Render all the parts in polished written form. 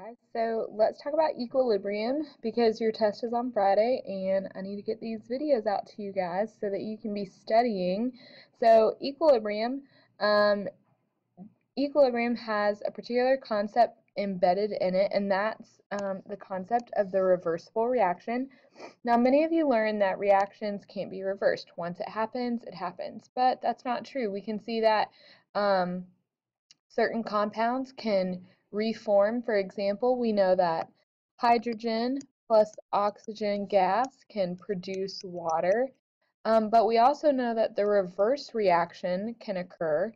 Guys, so let's talk about equilibrium because your test is on Friday and I need to get these videos out to you guys so that you can be studying. So um, equilibrium has a particular concept embedded in it, and that's the concept of the reversible reaction. Now, many of you learned that reactions can't be reversed. Once it happens, but that's not true. We can see that um, certain compounds can reform. For example, we know that hydrogen plus oxygen gas can produce water, but we also know that the reverse reaction can occur,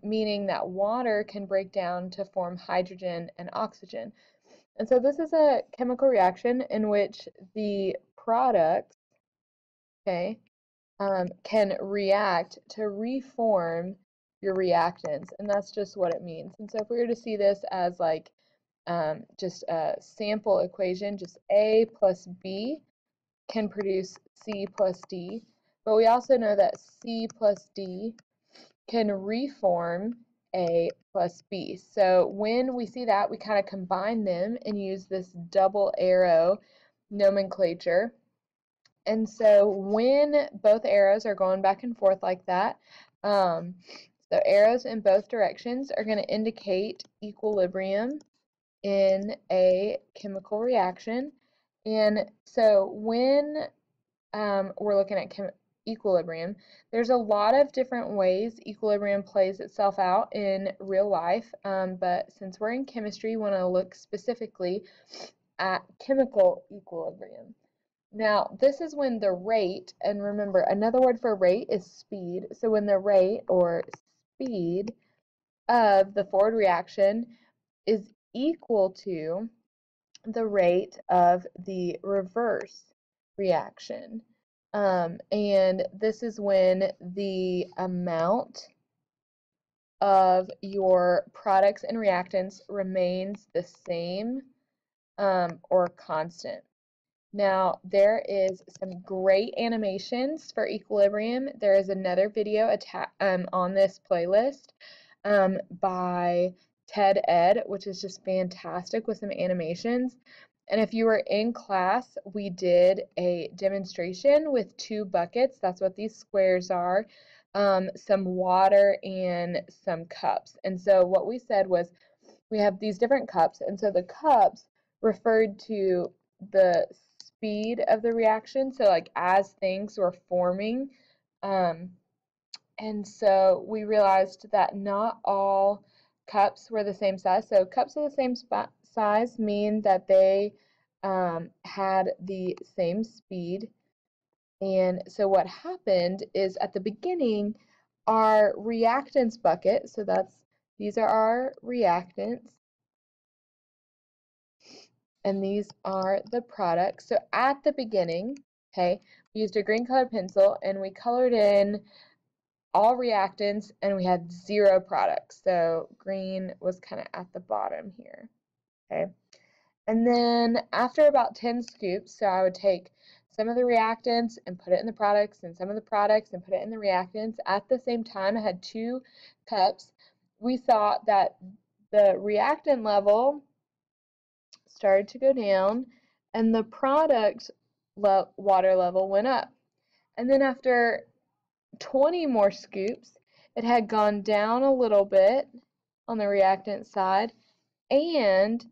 meaning that water can break down to form hydrogen and oxygen. And so this is a chemical reaction in which the products, okay, can react to reform your reactants, and that's just what it means. And so if we were to see this as like just a sample equation, just A plus B can produce C plus D, but we also know that C plus D can reform A plus B. So when we see that, we kind of combine them and use this double arrow nomenclature. And so when both arrows are going back and forth like that, so arrows in both directions are going to indicate equilibrium in a chemical reaction. And so when we're looking at equilibrium, there's a lot of different ways equilibrium plays itself out in real life, but since we're in chemistry, we want to look specifically at chemical equilibrium. Now, this is when the rate, and remember, another word for rate is speed. So when the rate or speed of the forward reaction is equal to the rate of the reverse reaction. And this is when the amount of your products and reactants remains the same or constant. Now, there is some great animations for equilibrium. There is another video on this playlist by Ted Ed, which is just fantastic with some animations. And if you were in class, we did a demonstration with 2 buckets. That's what these squares are, some water and some cups. And so what we said was we have these different cups, and so the cups referred to the speed of the reaction, so like as things were forming, and so we realized that not all cups were the same size. So cups of the same size mean that they had the same speed. And so what happened is at the beginning, our reactants bucket, so these are our reactants, and these are the products. So at the beginning, okay, we used a green colored pencil and we colored in all reactants and we had 0 products. So green was kind of at the bottom here, okay? And then after about 10 scoops, so I would take some of the reactants and put it in the products and some of the products and put it in the reactants. At the same time, I had 2 cups. We saw that the reactant level started to go down and the product water level went up. And then after 20 more scoops, it had gone down a little bit on the reactant side, and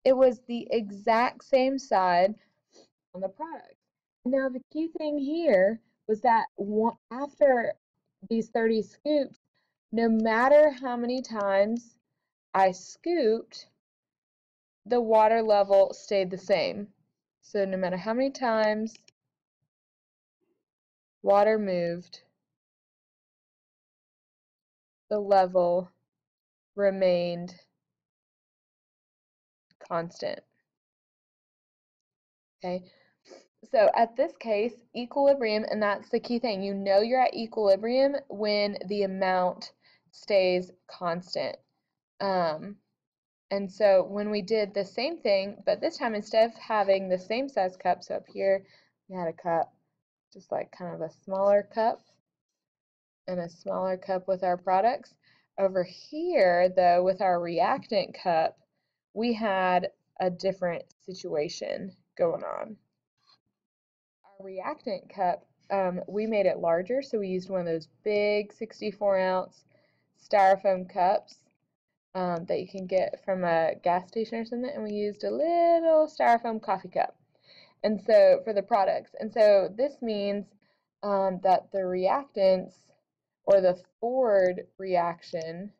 it was the exact same side on the product. Now the key thing here was that after these 30 scoops, no matter how many times I scooped, the water level stayed the same. So no matter how many times water moved, the level remained constant. Okay, so at this case, equilibrium, and that's the key thing. You know you're at equilibrium when the amount stays constant. And so when we did the same thing, but this time instead of having the same size cup, so up here we had a cup, just like kind of a smaller cup and a smaller cup with our products. Over here, though, with our reactant cup, we had a different situation going on. Our reactant cup, we made it larger, so we used one of those big 64-ounce styrofoam cups that you can get from a gas station or something, and we used a little styrofoam coffee cup. And so for the products, and so this means that the reactants or the forward reaction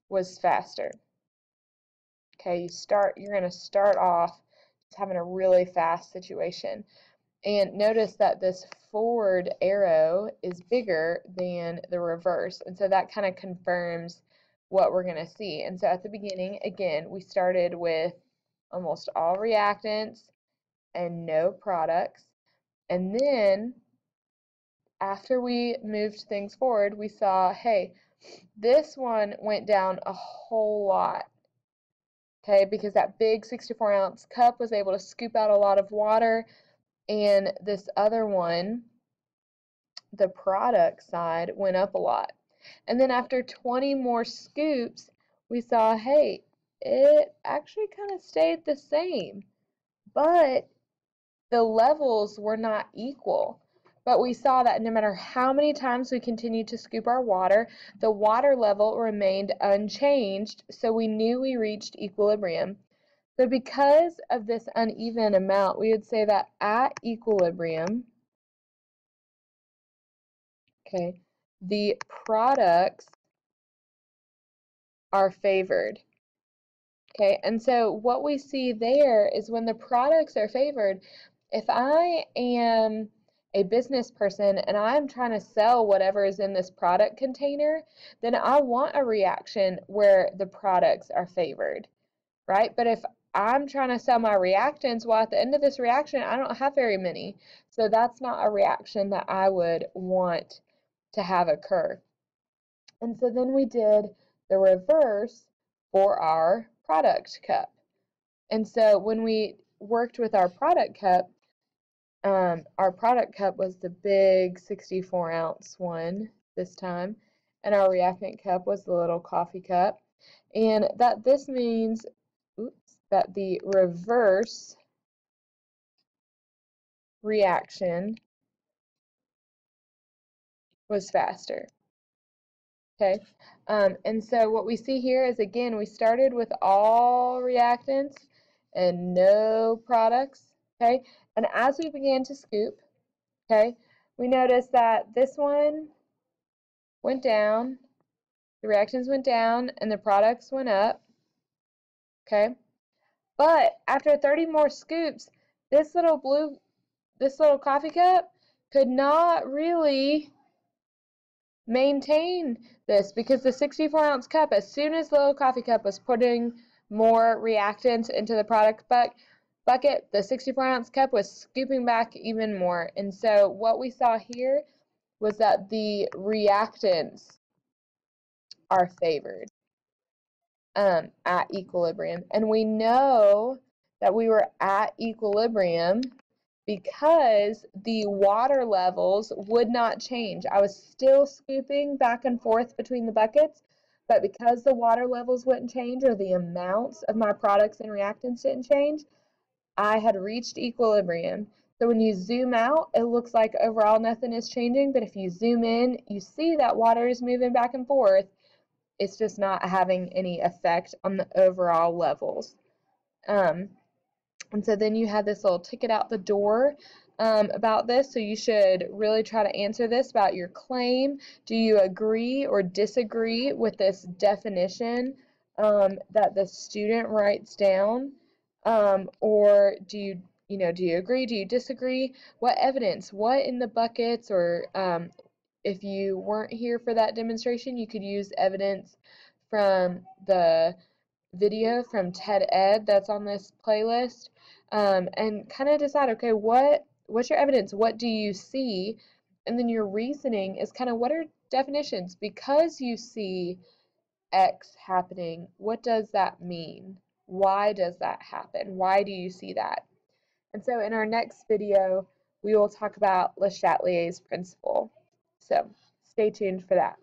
was faster. Okay, you're going to start off having a really fast situation. And notice that this forward arrow is bigger than the reverse. And so that kind of confirms what we're going to see. And so at the beginning, again, we started with almost all reactants and no products. And then after we moved things forward, we saw, hey, this one went down a whole lot. Okay, because that big 64-ounce cup was able to scoop out a lot of water, and this other one, the product side, went up a lot. And then after 20 more scoops, we saw, hey, it actually kind of stayed the same, but the levels were not equal. But we saw that no matter how many times we continued to scoop our water, the water level remained unchanged, so we knew we reached equilibrium. So because of this uneven amount, we would say that at equilibrium, okay, the products are favored. Okay, and so what we see there is when the products are favored, if I am a business person and I'm trying to sell whatever is in this product container, then I want a reaction where the products are favored, right? But if I'm trying to sell my reactants, well, at the end of this reaction, I don't have very many. So that's not a reaction that I would want to have occur. And so then we did the reverse for our product cup. And so when we worked with our product cup was the big 64-ounce one this time, and our reactant cup was the little coffee cup. And that this means, that the reverse reaction was faster. Okay, and so what we see here is, again, we started with all reactants and no products, okay? And as we began to scoop, okay, we noticed that this one went down, the reactions went down, and the products went up, okay? But after 30 more scoops, this little coffee cup could not really maintain this, because the 64-ounce cup, as soon as the little coffee cup was putting more reactants into the product bucket, the 64-ounce cup was scooping back even more. And so what we saw here was that the reactants are favored at equilibrium. And we know that we were at equilibrium because the water levels would not change. I was still scooping back and forth between the buckets, but because the water levels wouldn't change, or the amounts of my products and reactants didn't change, I had reached equilibrium. So when you zoom out, it looks like overall nothing is changing, but if you zoom in, you see that water is moving back and forth. It's just not having any effect on the overall levels. And so then you have this little ticket out the door about this, so you should really try to answer this about your claim. Do you agree or disagree with this definition that the student writes down? Or do you agree, do you disagree? What evidence, what in the buckets, or if you weren't here for that demonstration, you could use evidence from the video from TED Ed that's on this playlist, and kind of decide, okay, what's your evidence? What do you see? And then your reasoning is kind of, what are definitions? Because you see X happening, what does that mean? Why does that happen? Why do you see that? And so in our next video, we will talk about Le Chatelier's principle. So stay tuned for that.